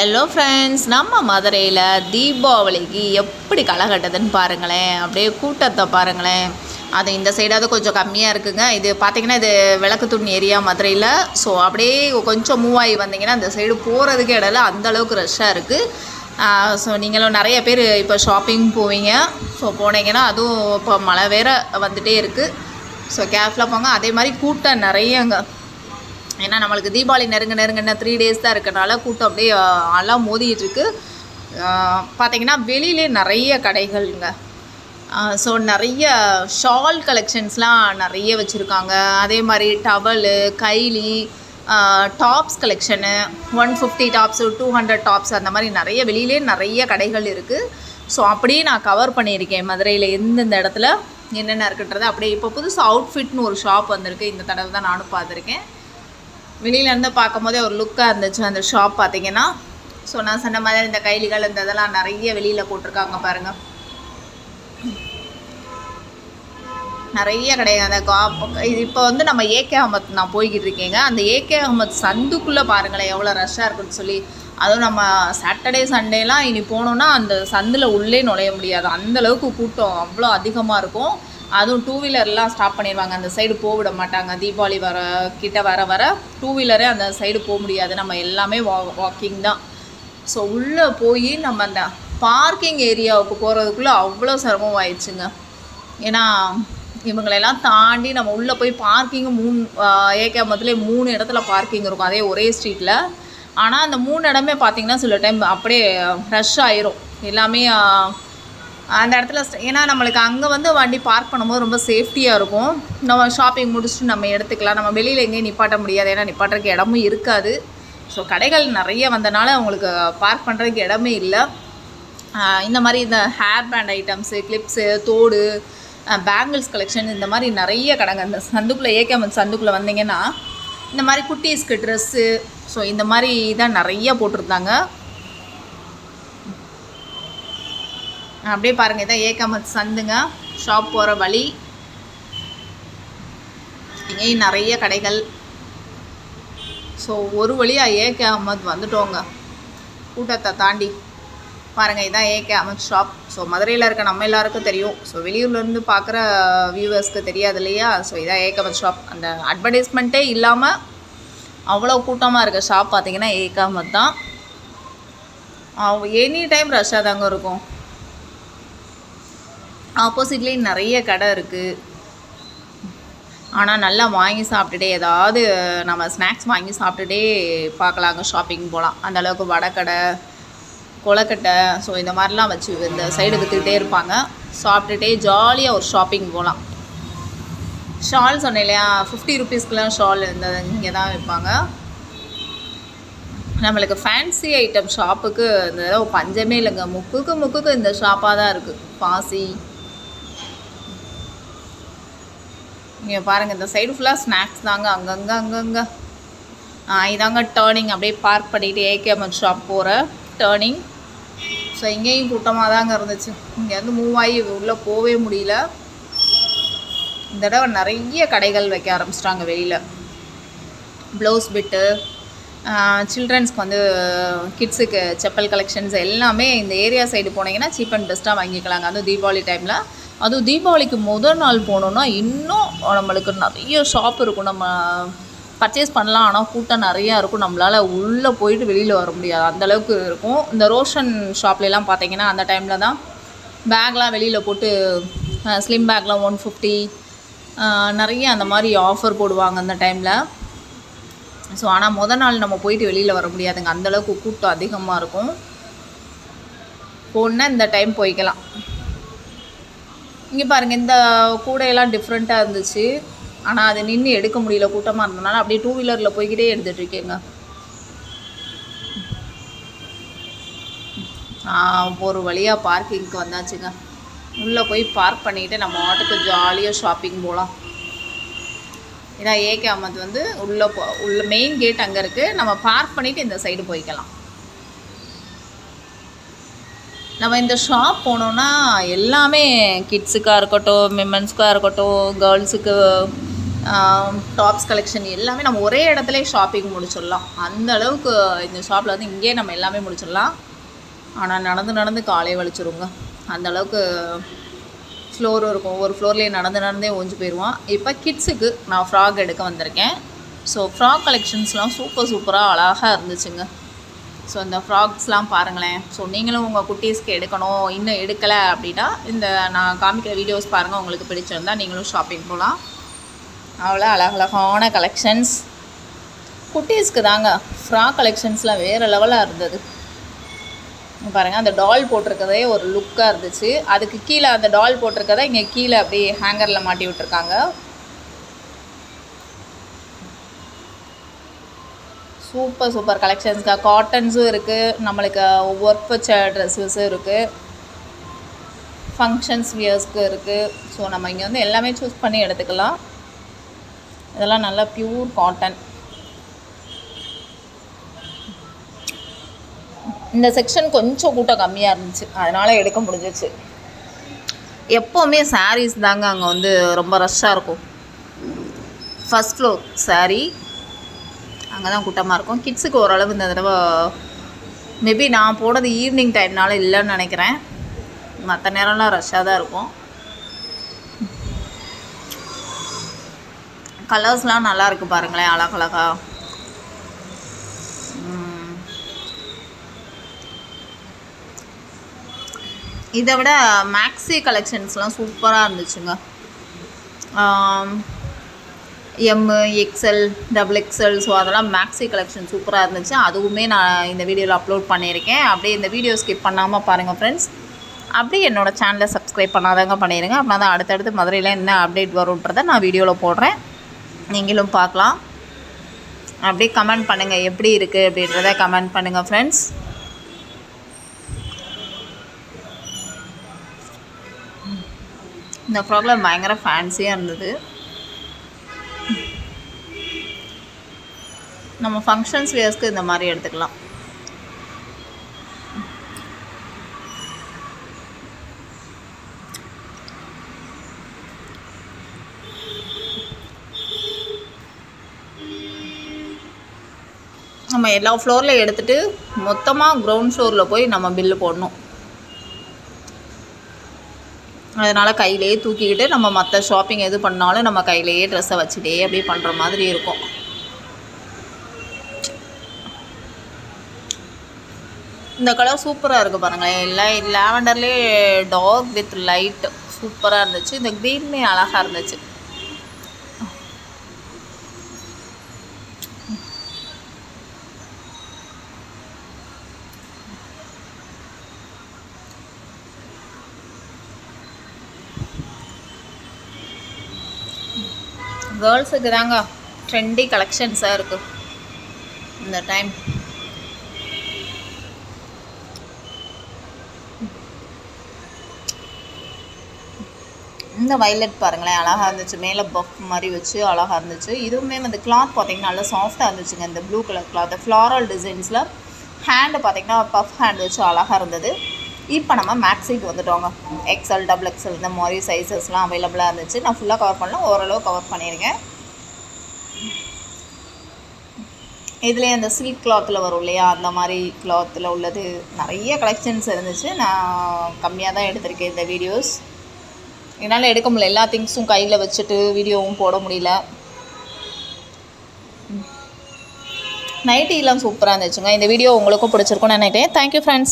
Hello friends, நம்ம மதுரையில் தீபாவளிக்கு எப்படி களை கட்டுதுன்னு பாருங்களேன். அப்படியே கூட்டத்தை பாருங்களேன். அது இந்த சைடாவது கொஞ்சம் கம்மியாக இருக்குங்க. இது பார்த்திங்கன்னா இது விளக்கு துணி ஏரியா மதுரையில். ஸோ அப்படியே கொஞ்சம் மூவ் ஆகி வந்தீங்கன்னா அந்த சைடு போகிறதுக்கு இடையில அந்தளவுக்கு ரஷ்ஷாக இருக்குது. ஸோ நீங்களும் நிறைய பேர் இப்போ ஷாப்பிங் போவீங்க. ஸோ போனீங்கன்னா அதுவும் இப்போ மழை வேறு வந்துகிட்டே இருக்குது. ஸோ கேர்ஃபுல்லாக போங்க. அதே மாதிரி கூட்டம் நிறையங்க. ஏன்னா நம்மளுக்கு தீபாவளி நெருங்கின 3 days தான் இருக்கிறனால கூட்டம் அப்படியே எல்லாம் மோதிட்டுருக்கு. பார்த்திங்கன்னா வெளியிலே நிறைய கடைகள்ங்க. ஸோ நிறைய ஷால் கலெக்ஷன்ஸ்லாம் நிறைய வச்சுருக்காங்க. அதே மாதிரி டவலு, கைலி, டாப்ஸ் கலெக்ஷனு 150 டாப்ஸு 200 டாப்ஸ் அந்த மாதிரி நிறைய வெளியிலே நிறைய கடைகள் இருக்குது. ஸோ அப்படியே நான் கவர் பண்ணியிருக்கேன் மதுரையில் எந்தெந்த இடத்துல என்னென்ன இருக்குன்றது. அப்படியே இப்போ புதுசு அவுட்ஃபிட்னு ஒரு ஷாப் வந்திருக்கு. இந்த தடவை தான் நானும் பார்த்துருக்கேன். வெளியிலேருந்து பார்க்கும் போதே ஒரு லுக்காக இருந்துச்சு அந்த ஷாப் பார்த்திங்கன்னா. ஸோ நான் சொன்ன மாதிரி இந்த கைலிகள் இந்த இதெல்லாம் நிறைய வெளியில் போட்டிருக்காங்க பாருங்கள். நிறைய கிடையாது. அந்த இது இப்போ வந்து நம்ம ஏகே அகமத் நான் போய்கிட்டு இருக்கேங்க. அந்த ஏகே அகமத் சந்துக்குள்ளே பாருங்களேன் எவ்வளோ ரஷ்ஷாக இருக்குன்னு சொல்லி. அதுவும் நம்ம சாட்டர்டே சண்டேலாம் இனி போனோன்னா அந்த சந்தில் உள்ளே நுழைய முடியாது. அந்தளவுக்கு கூட்டம் அவ்வளோ அதிகமாக இருக்கும். அதுவும் 2 வீலர்லாம் ஸ்டாப் பண்ணிடுவாங்க. அந்த சைடு போக விட மாட்டாங்க. தீபாவளி கிட்ட வர 2 வீலரே அந்த சைடு போக முடியாது. நம்ம எல்லாமே வாக்கிங் தான். ஸோ உள்ளே போய் நம்ம அந்த பார்க்கிங் ஏரியாவுக்கு போகிறதுக்குள்ளே அவ்வளோ சிரமம் ஆயிடுச்சுங்க. ஏன்னா இவங்களெல்லாம் தாண்டி நம்ம உள்ளே போய் பார்க்கிங்கு 3 ஏகே மொத்தலே 3 இடத்துல பார்க்கிங் இருக்கும் அதே ஒரே ஸ்ட்ரீட்டில். ஆனால் அந்த 3 இடமே பார்த்திங்கன்னா சில டைம் அப்படியே ரஷ் ஆயிரும் எல்லாமே அந்த இடத்துல. ஏன்னா நம்மளுக்கு அங்கே வந்து வண்டி பார்க் பண்ணும்போது ரொம்ப சேஃப்டியாக இருக்கும். நம்ம ஷாப்பிங் முடிச்சுட்டு நம்ம எடுத்துக்கலாம். நம்ம வெளியில் எங்கேயும் நிப்பாட்ட முடியாது. ஏன்னா நிப்பாட்டுறதுக்கு இடமும் இருக்காது. ஸோ கடைகள் நிறைய வந்தனால அவங்களுக்கு பார்க் பண்ணுறதுக்கு இடமே இல்லை. இந்த மாதிரி இந்த ஹேர் பேண்ட் ஐட்டம்ஸு, கிளிப்ஸு, தோடு, பேங்கிள்ஸ் கலெக்ஷன் இந்த மாதிரி நிறைய கடைங்க. இந்த சந்துக்குள்ளே ஏகே சந்துக்குள்ளே வந்தீங்கன்னா இந்த மாதிரி குட்டீஸ்க்கு ட்ரெஸ்ஸு, ஸோ இந்த மாதிரி தான் நிறைய போட்டிருந்தாங்க. அப்படியே பாருங்கள், இதான் ஏகே அகமத் சந்துங்க. ஷாப் போகிற வழி. இங்கேயும் நிறைய கடைகள். ஸோ ஒரு வழியாக ஏகே அகமத் வந்துட்டோங்க கூட்டத்தை தாண்டி. பாருங்கள், இதான் ஏகே அகமத் ஷாப். ஸோ மதுரையில் இருக்க நம்ம எல்லாருக்கும் தெரியும். ஸோ வெளியூர்லேருந்து பார்க்குற வியூவர்ஸ்க்கு தெரியாது இல்லையா. ஸோ இதான் ஏகே அகமத் ஷாப். அந்த அட்வர்டைஸ்மெண்ட்டே இல்லாமல் அவ்வளோ கூட்டமாக இருக்க ஷாப் பார்த்திங்கன்னா ஏகே அகமத் தான். எனி டைம் ரஷ்ஷாக தாங்க இருக்கும். ஆப்போசிட்லேயும் நிறைய கடை இருக்குது. ஆனால் நல்லா வாங்கி சாப்பிட்டுட்டே ஏதாவது நம்ம ஸ்நாக்ஸ் வாங்கி சாப்பிட்டுட்டே பார்க்கலாங்க. ஷாப்பிங் போகலாம். அந்தளவுக்கு வடைக்கடை, கொலக்கட்டை, ஸோ இந்த மாதிரிலாம் வச்சு இந்த சைடு விற்றுக்கிட்டே இருப்பாங்க. சாப்பிட்டுட்டே ஜாலியாக ஒரு ஷாப்பிங் போகலாம். ஷால் சொன்னேன் இல்லையா, 50 ரூபீஸ்க்குலாம் ஷால் இந்த இங்கே தான் வைப்பாங்க. நம்மளுக்கு ஃபேன்சி ஐட்டம் ஷாப்புக்கு இந்த தடவை பஞ்சமே இல்லைங்க. முக்குக்கு இந்த ஷாப்பாக தான் இருக்குது. பாசி இங்கே பாருங்கள், இந்த சைடு ஃபுல்லாக ஸ்நாக்ஸ் தாங்க. அங்கங்கே இதாங்க டேர்னிங். அப்படியே பார்க் பண்ணிவிட்டு ஏகே அகமத் ஷாப் போகிற டேர்னிங். ஸோ இங்கேயும் கூட்டமாக தாங்க இருந்துச்சு. இங்கேருந்து மூவ் ஆகி உள்ளே போகவே முடியல. இந்த தடவை நிறைய கடைகள் வைக்க ஆரம்பிச்சிட்டாங்க வெளியில். ப்ளவுஸ் பிட்டு, சில்ட்ரன்ஸ்க்கு வந்து கிட்ஸுக்கு செப்பல் கலெக்ஷன்ஸ் எல்லாமே இந்த ஏரியா சைடு போனீங்கன்னா சீப் அண்ட் பெஸ்ட்டாக வாங்கிக்கலாங்க. அதுவும் தீபாவளி டைமில். அதுவும் தீபாவளிக்கு முதல் நாள் போனோன்னா இன்னும் நம்மளுக்கு நிறைய ஷாப் இருக்கும். நம்ம பர்ச்சேஸ் பண்ணலாம். ஆனால் கூட்டம் நிறையா இருக்கும். நம்மளால் உள்ளே போயிட்டு வெளியில் வர முடியாது, அந்தளவுக்கு இருக்கும். இந்த ரோஷன் ஷாப்லாம் பார்த்தீங்கன்னா அந்த டைமில் தான் பேக்லாம் வெளியில் போட்டு ஸ்லிம் பேக்லாம் 150 நிறைய அந்த மாதிரி ஆஃபர் போடுவாங்க அந்த டைமில். ஸோ ஆனால் முதல் நாள் நம்ம போயிட்டு வெளியில் வர முடியாதுங்க. அந்தளவுக்கு கூட்டம் அதிகமாக இருக்கும். போனால் இந்த டைம் போய்க்கலாம். இங்கே பாருங்கள், இந்த கூடையெல்லாம் டிஃப்ரெண்ட்டாக இருந்துச்சு. ஆனால் அது நின்று எடுக்க முடியல, கூட்டமாக இருந்ததுனால அப்படியே 2 வீலரில் போய்கிட்டே எடுத்துகிட்ருக்கேங்க. ஒரு வழியாக பார்க்கிங்க்கு வந்தாச்சுங்க. உள்ளே போய் பார்க் பண்ணிவிட்டு நம்ம வாட்டுக்கு ஜாலியாக ஷாப்பிங் போகலாம். இதான் ஏகே அகமத் வந்து உள்ள மெயின் கேட் அங்கே இருக்குது. நம்ம பார்க் பண்ணிவிட்டு இந்த சைடு போய்க்கலாம். நம்ம இந்த ஷாப் போனோன்னா எல்லாமே கிட்ஸுக்காக இருக்கட்டும், விமென்ஸ்க்காக இருக்கட்டும், கேர்ள்ஸுக்கு டாப்ஸ் கலெக்ஷன் எல்லாமே நம்ம ஒரே இடத்துல ஷாப்பிங் முடிச்சிடலாம். அந்த அளவுக்கு இந்த ஷாப்பில் வந்து இங்கேயே நம்ம எல்லாமே முடிச்சிடலாம். ஆனால் நடந்து காலே வலிச்சிருங்க. அந்த அளவுக்கு ஃப்ளோரும் இருக்கும். ஒவ்வொரு ஃப்ளோர்லேயே நடந்தே ஓஞ்சு போயிடுவான். இப்போ கிட்ஸுக்கு நான் ஃப்ராக் எடுக்க வந்திருக்கேன். ஸோ ஃப்ராக் கலெக்ஷன்ஸ்லாம் சூப்பராக அழகாக இருந்துச்சுங்க. ஸோ இந்த ஃப்ராக்ஸ்லாம் பாருங்களேன். ஸோ நீங்களும் உங்கள் குட்டீஸ்க்கு எடுக்கணும், இன்னும் எடுக்கலை அப்படின்னா இந்த நான் காமிக்கிற வீடியோஸ் பாருங்கள். உங்களுக்கு பிடிச்சிருந்தால் நீங்களும் ஷாப்பிங் போகலாம். அவ்வளோ அழகழகான கலெக்ஷன்ஸ் குட்டீஸ்க்கு தாங்க. ஃப்ராக் கலெக்ஷன்ஸ்லாம் வேறு லெவலாக இருந்தது பாருங்கள். அந்த டால் போட்டிருக்கதே ஒரு லுக்காக இருந்துச்சு. அதுக்கு கீழே அந்த டால் போட்டிருக்கதை இங்கே கீழே அப்படியே ஹேங்கரில் மாட்டி விட்டுருக்காங்க. சூப்பர் கலெக்ஷன்ஸ்க்கா. காட்டன்ஸும் இருக்குது, நம்மளுக்கு ஒர்க் வச்ச ட்ரெஸ்ஸஸும் இருக்குது, ஃபங்க்ஷன்ஸ் வியர்ஸ்க்கு இருக்குது. ஸோ நம்ம இங்கே வந்து எல்லாமே சூஸ் பண்ணி எடுத்துக்கலாம். இதெல்லாம் நல்லா பியூர் காட்டன். இந்த செக்ஷன் கொஞ்சம் கூட்டம் கம்மியாக இருந்துச்சு, அதனால் எடுக்க முடிஞ்சிச்சு. எப்போவுமே சாரீஸ் தாங்க அங்கே வந்து ரொம்ப ரஷ்ஷாக இருக்கும். ஃபஸ்ட் ஃப்ளோர் சாரீ, அங்கே தான் கூட்டமாக இருக்கும். கிட்ஸுக்கு ஓரளவு இந்த தடவை மேபி நான் போனது ஈவினிங் டைம்னால இல்லைன்னு நினைக்கிறேன். மற்ற நேரம்லாம் ரஷ்ஷாக தான் இருக்கும். கலர்ஸ்லாம் நல்லா இருக்குது பாருங்களேன், அழகழகா. இதை விட மேக்ஸி கலெக்ஷன்ஸ்லாம் சூப்பராக இருந்துச்சுங்க. M, XL, XXL. ஸோ அதெல்லாம் மேக்ஸி கலெக்ஷன் சூப்பராக இருந்துச்சு. அதுவுமே நான் இந்த வீடியோவில் அப்லோட் பண்ணியிருக்கேன். அப்படியே இந்த வீடியோ ஸ்கிப் பண்ணாமல் பாருங்கள் ஃப்ரெண்ட்ஸ். அப்படியே என்னோடய சேனலை சப்ஸ்கிரைப் பண்ணாதவங்க பண்ணிடுங்க. அப்படின்னா தான் அடுத்தடுத்து மதுரையில் என்ன அப்டேட் வரும்ன்றதை நான் வீடியோவில் போடுறேன், நீங்களும் பார்க்கலாம். அப்படியே கமெண்ட் பண்ணுங்கள் எப்படி இருக்குது அப்படின்றத கமெண்ட் பண்ணுங்கள் ஃப்ரெண்ட்ஸ். இந்த ஃப்ராக்ல பயங்கர ஃபேன்சியாக இருந்தது. நம்ம ஃபங்க்ஷன்ஸ் வேர்ஸ்க்கு இந்த மாதிரி எடுத்துக்கலாம். நம்ம எல்லா ஃப்ளோரில் எடுத்துகிட்டு மொத்தமாக கிரவுண்ட் ஃப்ளோரில் போய் நம்ம பில்லு போடணும். அதனால் கையிலேயே தூக்கிக்கிட்டு நம்ம மற்ற ஷாப்பிங் எது பண்ணாலும் நம்ம கையிலேயே ட்ரெஸ்ஸை வச்சுட்டே அப்படியே பண்ணுற மாதிரி இருக்கும். இந்த கலர் சூப்பராக இருக்குது பாருங்களேன். லாவெண்டர்லேயே டார்க் வித் லைட் சூப்பராக இருந்துச்சு. இந்த க்ரீனுமே அழகாக இருந்துச்சு. கேர்ள்ஸுக்கு தாங்க ட்ரெண்டி கலெக்ஷன்ஸாக இருக்குது இந்த டைம். இந்த வைலட் பாருங்களேன், அழகாக இருந்துச்சு. மேலே பஃப் மாதிரி வச்சு அழகாக இருந்துச்சு. இதுவுமே வந்து கிளாத் பார்த்திங்கன்னா நல்லா சாஃப்டாக இருந்துச்சுங்க. இந்த ப்ளூ கலர் கிளாத் ஃப்ளாரல் டிசைன்ஸில் ஹேண்டு பார்த்திங்கன்னா பஃப் ஹேண்ட் வச்சு அழகாக இருந்தது. இப்போ நம்ம மேக்ஸிக்கு வந்துட்டோங்க. XL, XXL இந்த மாதிரி சைஸஸ்லாம் அவைலபிளாக இருந்துச்சு. நான் ஃபுல்லாக கவர் பண்ணல, ஓரளவு கவர் பண்ணியிருக்கேன். இதுலேயே அந்த சில்க் கிளாத்தில் வரும் இல்லையா, அந்த மாதிரி கிளாத்தில் உள்ளது நிறைய கலெக்ஷன்ஸ் இருந்துச்சு. நான் கம்மியாக தான் எடுத்திருக்கேன் இந்த வீடியோஸ். என்னால் எடுக்க முடியல, எல்லா திங்ஸும் கையில் வச்சுட்டு வீடியோவும் போட முடியல. நைட்டிலாம் சூப்பராக இருந்துச்சுங்க. இந்த வீடியோ உங்களுக்கும் பிடிச்சிருக்குன்னு நினைக்கிறேன். Thank you friends.